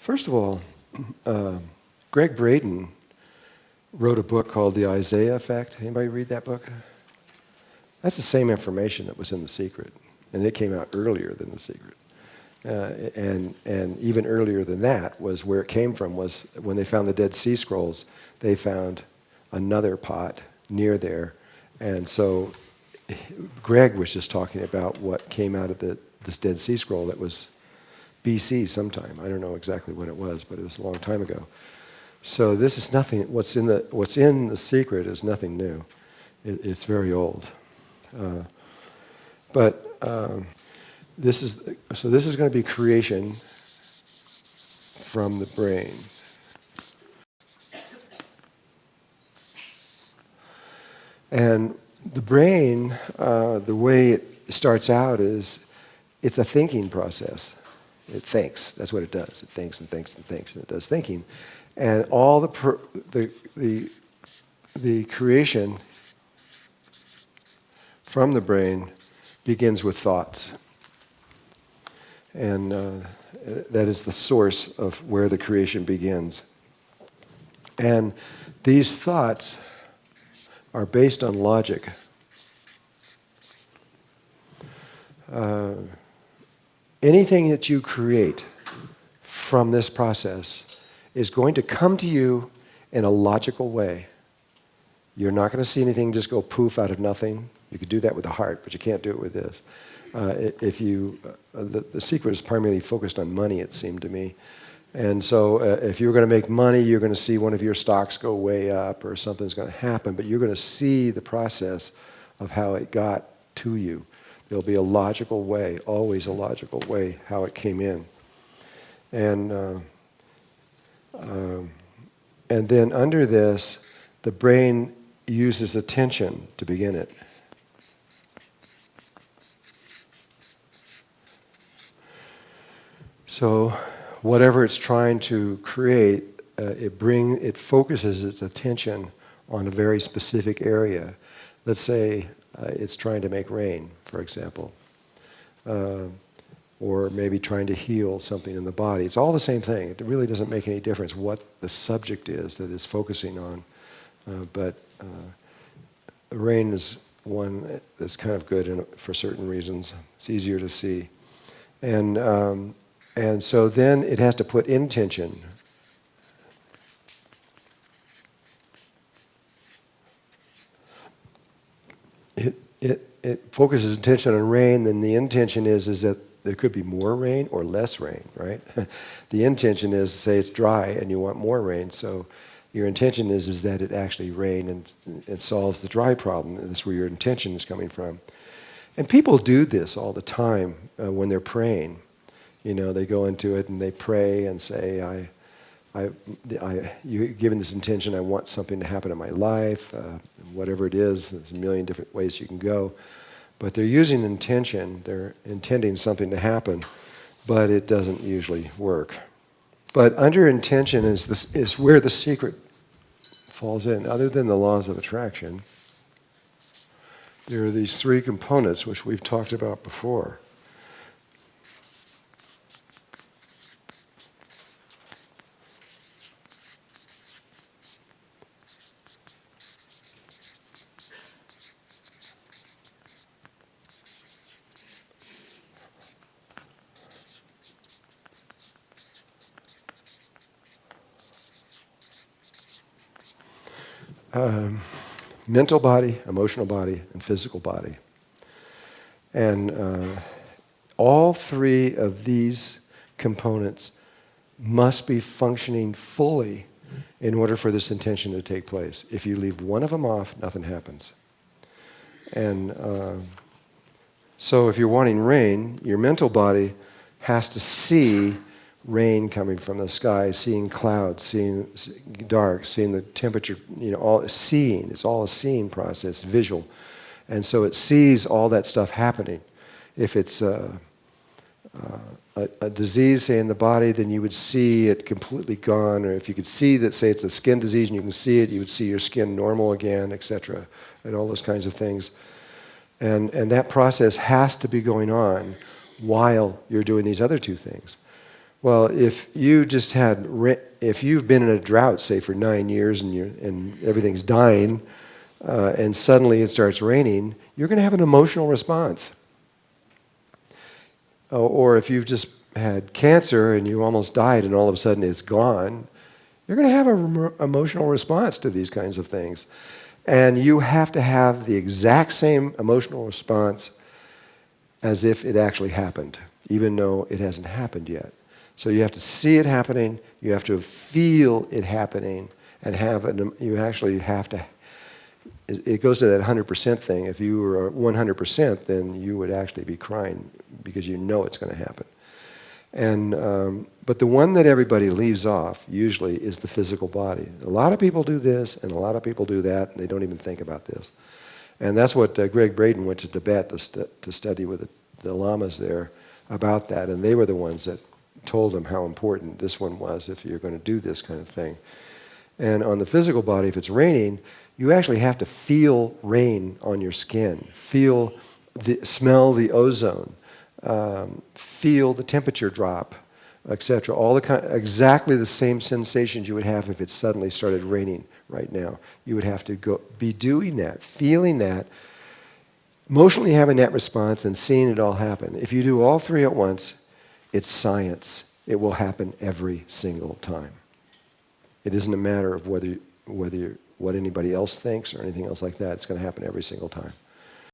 First of all, Greg Braden wrote a book called The Isaiah Effect. Anybody read that book? That's the same information that was in The Secret, and it came out earlier than The Secret. And even earlier than that was where it came from, was when they found the Dead Sea Scrolls, they found another pot near there. And so Greg was just talking about what came out of this Dead Sea Scroll that was BC sometime. I don't know exactly when it was, but it was a long time ago. So this is nothing, what's in the Secret is nothing new. It's very old. This is going to be creation from the brain. And the brain, the way it starts out is it's a thinking process. It thinks. That's what it does. It thinks and thinks and thinks, and it does thinking. And all the creation from the brain begins with thoughts. And that is the source of where the creation begins. And these thoughts are based on logic. Anything that you create from this process is going to come to you in a logical way. You're not going to see anything just go poof out of nothing. You could do that with the heart, but you can't do it with this. The Secret is primarily focused on money, it seemed to me. And so if you're going to make money, you're going to see one of your stocks go way up or something's going to happen, but you're going to see the process of how it got to you. There'll be a logical way, always a logical way, how it came in. And then under this, the brain uses attention to begin it. So whatever it's trying to create, it focuses its attention on a very specific area. Let's say it's trying to make rain, for example, or maybe trying to heal something in the body. It's all the same thing. It really doesn't make any difference what the subject is that it's focusing on. But rain is one that's kind of good for certain reasons. It's easier to see. And so then it has to put intention. It focuses attention on rain, then the intention is that there could be more rain or less rain, right? The intention is, say it's dry and you want more rain, so your intention is that it actually rain and it solves the dry problem. That's where your intention is coming from. And people do this all the time when they're praying. You know, they go into it and they pray and say, you've given this intention, I want something to happen in my life, whatever it is. There's a million different ways you can go. But they're using intention, they're intending something to happen, but it doesn't usually work. But under intention is where the secret falls in. Other than the laws of attraction, there are these three components which we've talked about before. Mental body, emotional body, and physical body. And all three of these components must be functioning fully in order for this intention to take place. If you leave one of them off, nothing happens. And so if you're wanting rain, your mental body has to see rain coming from the sky, seeing clouds, seeing dark, seeing the temperature, all seeing. It's all a seeing process, visual. And so it sees all that stuff happening. If it's a disease, say, in the body, then you would see it completely gone. Or if you could see that, say, it's a skin disease and you can see it, you would see your skin normal again, etc., and all those kinds of things. And that process has to be going on while you're doing these other two things. Well, if you've been in a drought, say for 9 years, and everything's dying, and suddenly it starts raining, you're going to have an emotional response. Or if you've just had cancer and you almost died and all of a sudden it's gone, you're going to have an emotional response to these kinds of things. And you have to have the exact same emotional response as if it actually happened, even though it hasn't happened yet. So you have to see it happening, you have to feel it happening, and you actually have to, it goes to that 100% thing. If you were 100%, then you would actually be crying because you know it's going to happen. But the one that everybody leaves off usually is the physical body. A lot of people do this and a lot of people do that, and they don't even think about this. And that's what Greg Braden went to Tibet to study with the lamas there about that, and they were the ones that told him how important this one was if you're going to do this kind of thing. And on the physical body, if it's raining, you actually have to feel rain on your skin, smell the ozone, feel the temperature drop, etc. Exactly the same sensations you would have if it suddenly started raining right now. You would have to be doing that, feeling that, emotionally having that response, and seeing it all happen. If you do all three at once, it's science. It will happen every single time. It isn't a matter of what anybody else thinks or anything else like that. It's going to happen every single time.